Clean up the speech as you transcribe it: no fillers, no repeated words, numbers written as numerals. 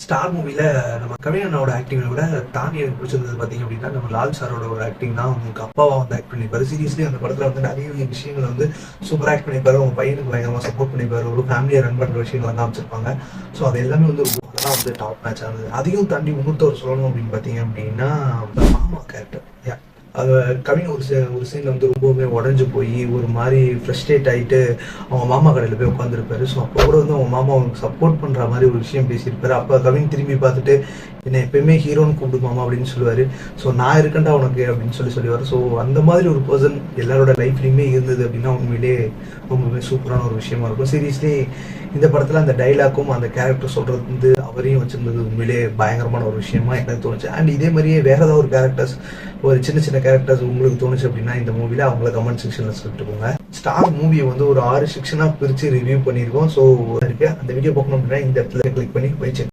Star மூவில நம்ம கவிஞனோட ஆக்டிங்கை விட தாண்டி எனக்கு பிடிச்சிருந்தது பார்த்தீங்க அப்படின்னா நம்ம லால் சாரோட ஒரு ஆக்டிங் தான். உங்களுக்கு அப்பாவா வந்து ஆக்ட் பண்ணியிருப்பாரு. சீரியஸ்லி அந்த படத்தில் வந்து நிறைய விஷயங்கள் வந்து சூப்பராக ஆக்ட் பண்ணியிருப்பாரு. அவங்க பையனுக்கு பயங்கரமாக சப்போர்ட் பண்ணியிருப்பாரு. ஒரு ஃபேமிலியை ரன் பண்ணுற விஷயங்கள் வந்து அமைச்சிருப்பாங்க. ஸோ அது எல்லாமே வந்து அதெல்லாம் வந்து டாப் மேட்ச் ஆனது. அதையும் தாண்டி இன்னொருத்தவர் சொல்லணும் அப்படின்னு பார்த்தீங்க அப்படின்னா மாமா கேரக்டர். அது கவின் ஒரு சீனில் வந்து ரொம்பவுமே உடஞ்சி போய் ஒரு மாதிரி ஃப்ரஸ்ட்ரேட் ஆகிட்டு அவங்க மாமா கடையில் போய் உட்காந்துருப்பாரு. ஸோ அப்போ கூட வந்து அவங்க மாமா அவங்களுக்கு சப்போர்ட் பண்ணுற மாதிரி ஒரு விஷயம் பேசியிருப்பாரு. அப்போ கவின் திரும்பி பார்த்துட்டு என்னை எப்பயுமே ஹீரோன்னு கூப்பிடு மாமா அப்படின்னு சொல்லுவார். ஸோ நான் இருக்கேன்டா உனக்கு அப்படின்னு சொல்லுவார். ஸோ அந்த மாதிரி ஒரு பர்சன் எல்லாரோட லைஃப்லையுமே இருந்தது அப்படின்னா உண்மையிலே ரொம்பவே சூப்பரான ஒரு விஷயமா இருக்கும். சீரியஸ்லி இந்த படத்தில் அந்த டைலாக்கும் அந்த கேரக்டர் சொல்கிறது வந்து அவரையும் வச்சிருந்தது உண்மையிலே பயங்கரமான ஒரு விஷயமா எனக்கு தோணுச்சு. அண்ட் இதே மாதிரியே வேற ஏதாவது ஒரு கேரக்டர்ஸ், ஒரு சின்ன சின்ன கேரக்டர்ஸ் உங்களுக்கு தோணுச்சு அப்படின்னா இந்த மூவில அவங்கள கமெண்ட் செக்ஷன்ல சொல்லிட்டு போங்க. ஸ்டார் மூவியை வந்து ஒரு 6 செக்ஷனா பிரிச்சு ரிவ்யூ பண்ணியிருக்கோம். ஸோ இருக்கு அந்த வீடியோ பார்க்கணும் அப்படின்னா இந்த இடத்துல கிளிக் பண்ணி போய் செக்